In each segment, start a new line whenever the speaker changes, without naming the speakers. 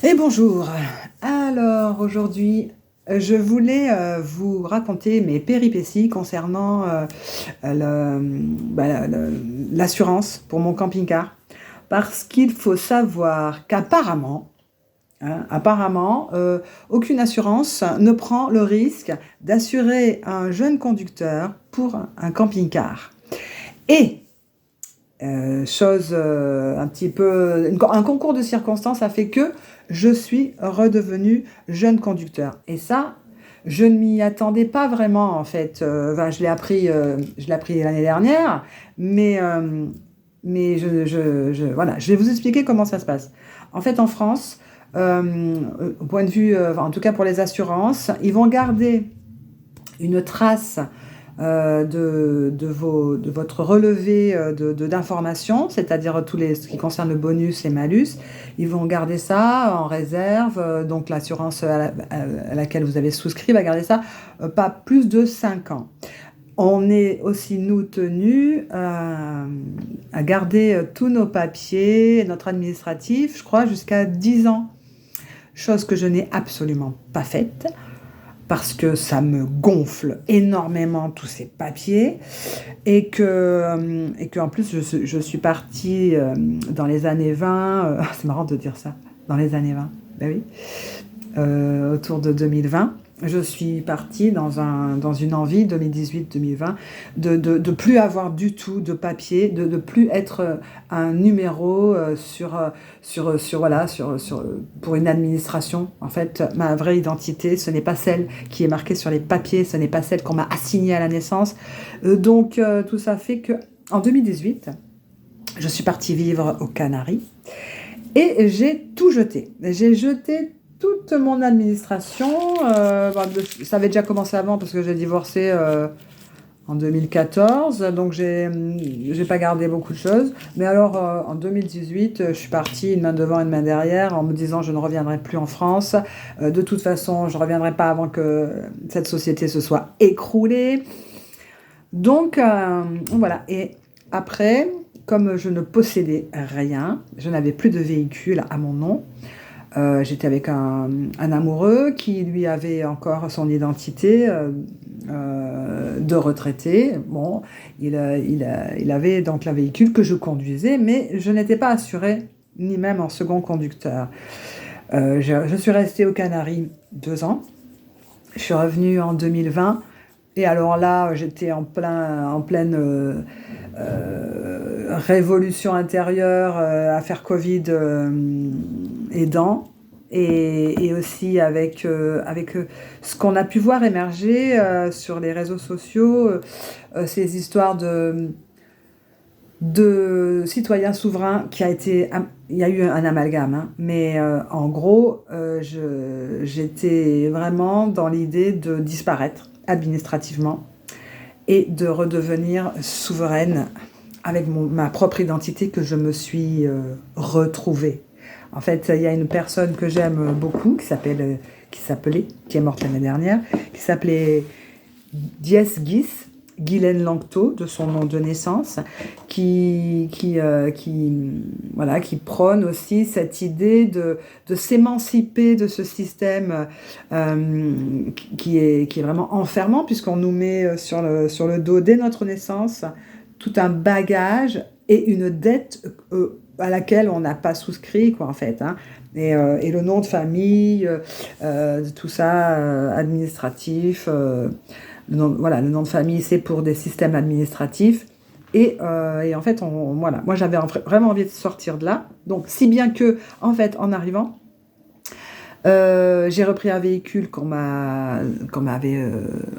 Et bonjour. Alors aujourd'hui, je voulais vous raconter mes péripéties concernant l'assurance pour mon camping-car. Parce qu'il faut savoir qu'apparemment, aucune assurance ne prend le risque d'assurer un jeune conducteur pour un camping-car. Et un petit peu, un concours de circonstances a fait que je suis redevenu jeune conducteur. Et ça, je ne m'y attendais pas vraiment en fait. Je l'ai appris l'année dernière, mais, voilà, je vais vous expliquer comment ça se passe. En fait, en France, au point de vue, en tout cas pour les assurances, ils vont garder une trace de votre relevé d'informations, c'est-à-dire ce qui concerne le bonus et malus. Ils vont garder ça en réserve, donc l'assurance à laquelle vous avez souscrit va garder ça pas plus de 5 ans. On est aussi, nous, tenus à garder tous nos papiers, notre administratif, je crois, jusqu'à 10 ans. Chose que je n'ai absolument pas faite parce que ça me gonfle énormément tous ces papiers et que en plus je suis partie dans les années 20, c'est marrant de dire ça, dans les années 20, ben oui, autour de 2020. Je suis partie dans une envie, 2018-2020, de plus avoir du tout de papier, de plus être un numéro pour une administration. En fait, ma vraie identité, ce n'est pas celle qui est marquée sur les papiers, ce n'est pas celle qu'on m'a assignée à la naissance. Donc, tout ça fait que en 2018, je suis partie vivre aux Canaries et j'ai tout jeté. J'ai jeté toute mon administration. Ça avait déjà commencé avant parce que j'ai divorcé en 2014, donc j'ai pas gardé beaucoup de choses. Mais alors en 2018, je suis partie une main devant, une main derrière, en me disant je ne reviendrai plus en France. De toute façon, je ne reviendrai pas avant que cette société se soit écroulée. Donc voilà. Et après, comme je ne possédais rien, je n'avais plus de véhicule à mon nom. J'étais avec un amoureux qui lui avait encore son identité de retraité. Bon, il avait donc un véhicule que je conduisais, mais je n'étais pas assurée, ni même en second conducteur. Je suis restée aux Canaries 2 ans. Je suis revenue en 2020. Et alors là, j'étais en pleine révolution intérieure, affaire Covid aidant, et aussi avec ce qu'on a pu voir émerger sur les réseaux sociaux, ces histoires de citoyens souverains il y a eu un amalgame, hein, mais en gros, j'étais vraiment dans l'idée de disparaître administrativement et de redevenir souveraine avec ma propre identité que je me suis retrouvée. En fait, il y a une personne que j'aime beaucoup qui est morte l'année dernière, qui s'appelait Dies Guis, Guylaine Lanctot, de son nom de naissance, qui prône aussi cette idée de s'émanciper de ce système qui est vraiment enfermant, puisqu'on nous met sur le dos, dès notre naissance, tout un bagage et une dette à laquelle on n'a pas souscrit, quoi, en fait, hein. Et le nom de famille, tout ça, administratif... le nom de famille, c'est pour des systèmes administratifs. Et en fait, voilà. Moi, j'avais vraiment envie de sortir de là. Donc, si bien que, en fait, en arrivant, j'ai repris un véhicule qu'on m'avait,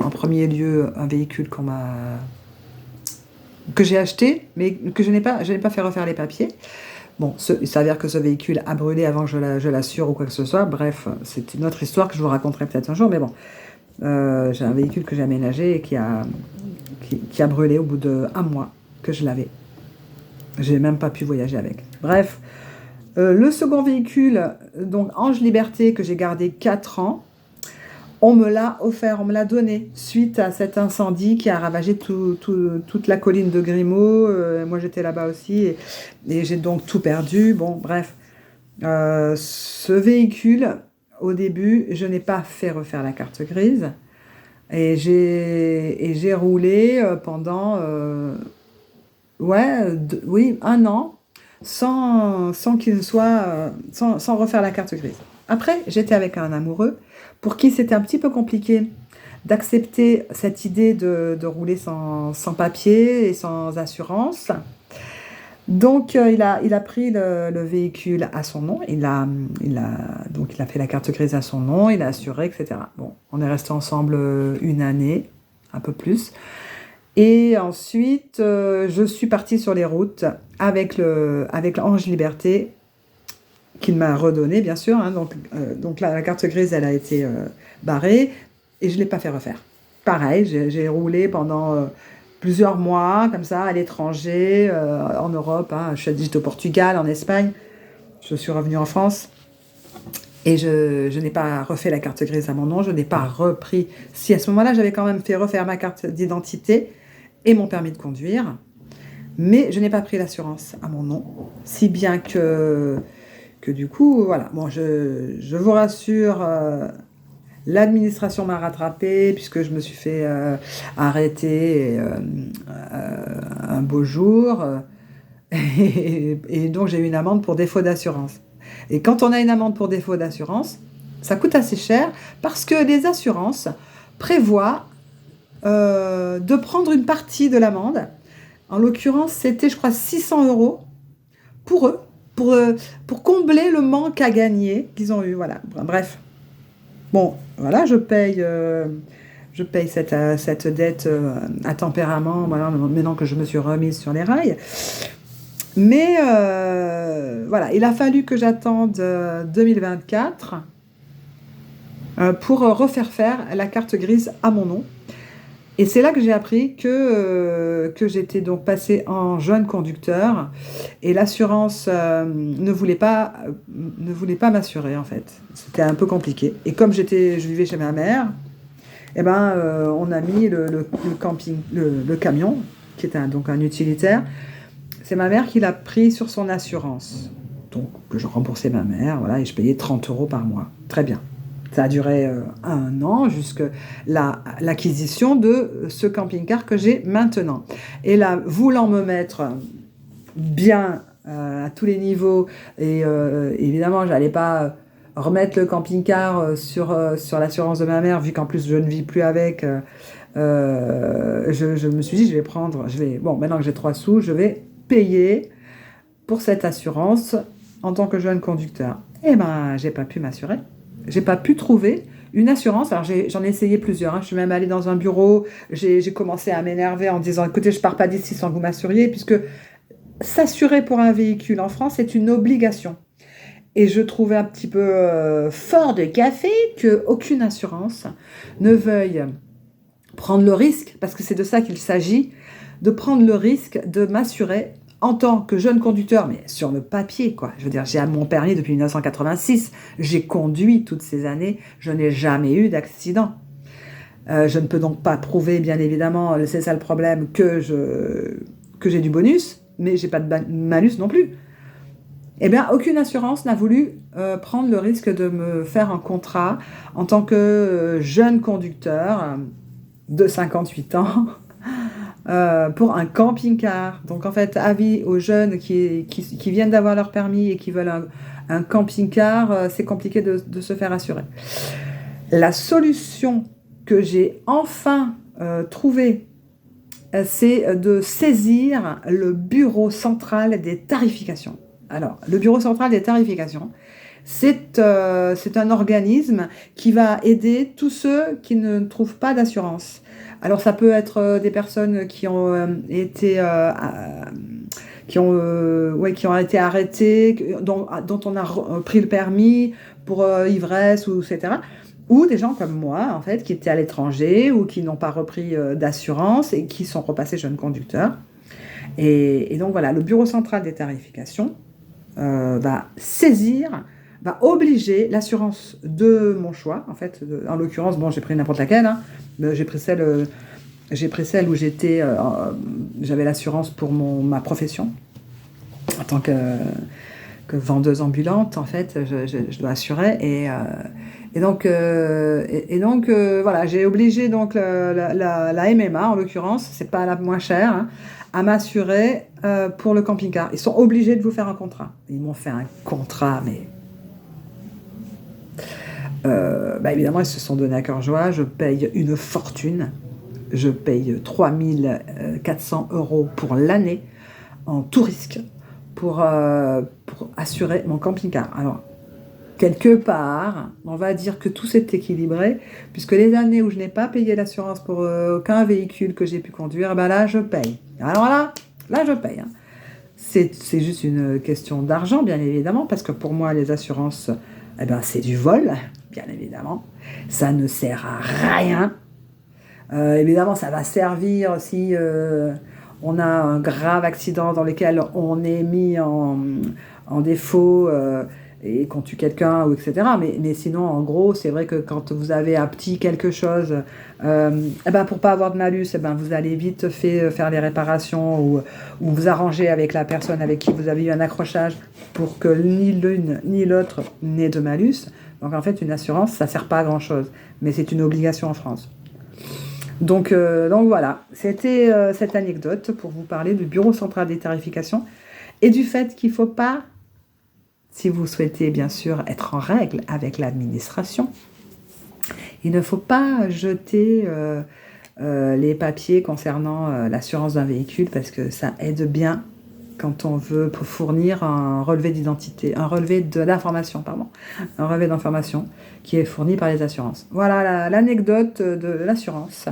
en premier lieu, un véhicule que j'ai acheté, mais que je n'ai pas fait refaire les papiers. Bon, il s'avère que ce véhicule a brûlé avant que je l'assure ou quoi que ce soit. Bref, c'est une autre histoire que je vous raconterai peut-être un jour, mais bon. J'ai un véhicule que j'ai aménagé et qui a brûlé au bout d'1 mois que je l'avais. J'ai même pas pu voyager avec. Bref, le second véhicule, donc Ange Liberté, que j'ai gardé 4 ans, on me l'a offert, on me l'a donné suite à cet incendie qui a ravagé toute la colline de Grimaud. Moi, j'étais là-bas aussi et j'ai donc tout perdu. Bon, bref. Ce véhicule, au début, je n'ai pas fait refaire la carte grise et j'ai roulé pendant ouais, oui, un an sans qu'il soit sans refaire la carte grise. Après, j'étais avec un amoureux pour qui c'était un petit peu compliqué d'accepter cette idée de rouler sans papier et sans assurance. Donc, il a pris le véhicule à son nom, donc il a fait la carte grise à son nom, il a assuré, etc. Bon, on est restés ensemble une année, un peu plus. Et ensuite, je suis partie sur les routes avec l'Ange Liberté, qu'il m'a redonné, bien sûr, hein. Donc la carte grise, elle a été barrée et je ne l'ai pas fait refaire. Pareil, j'ai roulé pendant plusieurs mois, comme ça, à l'étranger, en Europe, hein. J'étais au Portugal, en Espagne. Je suis revenue en France et je n'ai pas refait la carte grise à mon nom. Je n'ai pas repris. Si à ce moment-là, j'avais quand même fait refaire ma carte d'identité et mon permis de conduire, mais je n'ai pas pris l'assurance à mon nom, si bien que du coup, voilà. Bon, je vous rassure, l'administration m'a rattrapée puisque je me suis fait arrêter un beau jour. Et donc, j'ai eu une amende pour défaut d'assurance. Et quand on a une amende pour défaut d'assurance, ça coûte assez cher parce que les assurances prévoient de prendre une partie de l'amende. En l'occurrence, c'était, je crois, 600 euros pour eux, pour combler le manque à gagner qu'ils ont eu. Voilà. Bref. Bon, voilà, je paye cette dette à tempérament, voilà, maintenant que je me suis remise sur les rails. Mais voilà, il a fallu que j'attende 2024 pour refaire faire la carte grise à mon nom. Et c'est là que j'ai appris que j'étais donc passée en jeune conducteur et l'assurance ne voulait pas m'assurer en fait. C'était un peu compliqué. Et comme je vivais chez ma mère, eh ben, on a mis le camion, qui était donc un utilitaire. C'est ma mère qui l'a pris sur son assurance. Donc que je remboursais ma mère, voilà, et je payais 30 euros par mois. Très bien. Ça a duré un an jusqu'à l'acquisition de ce camping-car que j'ai maintenant. Et là, voulant me mettre bien à tous les niveaux, et évidemment, je n'allais pas remettre le camping-car sur l'assurance de ma mère, vu qu'en plus je ne vis plus avec, je me suis dit, bon, maintenant que j'ai 3 sous, je vais payer pour cette assurance en tant que jeune conducteur. Eh ben, j'ai pas pu m'assurer. J'ai pas pu trouver une assurance. Alors j'en ai essayé plusieurs, hein. Je suis même allée dans un bureau. J'ai commencé à m'énerver en disant, écoutez, je pars pas d'ici sans que vous m'assuriez, puisque s'assurer pour un véhicule en France est une obligation. Et je trouvais un petit peu fort de café qu'aucune assurance ne veuille prendre le risque, parce que c'est de ça qu'il s'agit, de prendre le risque de m'assurer en tant que jeune conducteur, mais sur le papier, quoi. Je veux dire, j'ai mon permis depuis 1986, j'ai conduit toutes ces années, je n'ai jamais eu d'accident. Je ne peux donc pas prouver, bien évidemment, c'est ça le problème, que j'ai du bonus, mais j'ai pas de malus non plus. Eh bien, aucune assurance n'a voulu prendre le risque de me faire un contrat en tant que jeune conducteur de 58 ans pour un camping-car. Donc, en fait, avis aux jeunes qui viennent d'avoir leur permis et qui veulent un camping-car, c'est compliqué de se faire assurer. La solution que j'ai enfin trouvée, c'est de saisir le bureau central des tarifications. Alors, le bureau central des tarifications, c'est un organisme qui va aider tous ceux qui ne trouvent pas d'assurance. Alors, ça peut être des personnes qui ont été arrêtées, dont on a pris le permis pour ivresse, ou etc. Ou des gens comme moi, en fait, qui étaient à l'étranger ou qui n'ont pas repris d'assurance et qui sont repassés jeunes conducteurs. Et donc, voilà, le bureau central des tarifications va obliger l'assurance de mon choix, en fait. En l'occurrence, bon, j'ai pris n'importe laquelle, hein, mais j'ai pris celle où j'avais l'assurance pour ma profession en tant que vendeuse ambulante, en fait, je dois assurer. Voilà, j'ai obligé donc la MMA, en l'occurrence, c'est pas la moins chère, hein, à m'assurer pour le camping-car. Ils sont obligés de vous faire un contrat. Ils m'ont fait un contrat, mais évidemment, ils se sont donné à cœur joie. Je paye une fortune. Je paye 3 400 € pour l'année en tout risque pour assurer mon camping-car. Alors, quelque part, on va dire que tout s'est équilibré, puisque les années où je n'ai pas payé l'assurance pour aucun véhicule que j'ai pu conduire, là, je paye. Alors là, je paye. Hein. C'est juste une question d'argent, bien évidemment, parce que pour moi, les assurances, c'est du vol, bien évidemment. Ça ne sert à rien. Évidemment, ça va servir si on a un grave accident dans lequel on est mis en défaut et qu'on tue quelqu'un, etc. Mais sinon, en gros, c'est vrai que quand vous avez un petit quelque chose, pour pas avoir de malus, vous allez vite faire les réparations ou vous arranger avec la personne avec qui vous avez eu un accrochage pour que ni l'une ni l'autre n'ait de malus. Donc en fait, une assurance, ça sert pas à grand-chose, mais c'est une obligation en France. Donc voilà, c'était cette anecdote pour vous parler du Bureau central des tarifications et du fait qu'il ne faut pas, si vous souhaitez bien sûr être en règle avec l'administration, il ne faut pas jeter les papiers concernant l'assurance d'un véhicule parce que ça aide bien quand on veut fournir un relevé d'identité, un relevé d'information qui est fourni par les assurances. Voilà l'anecdote de l'assurance.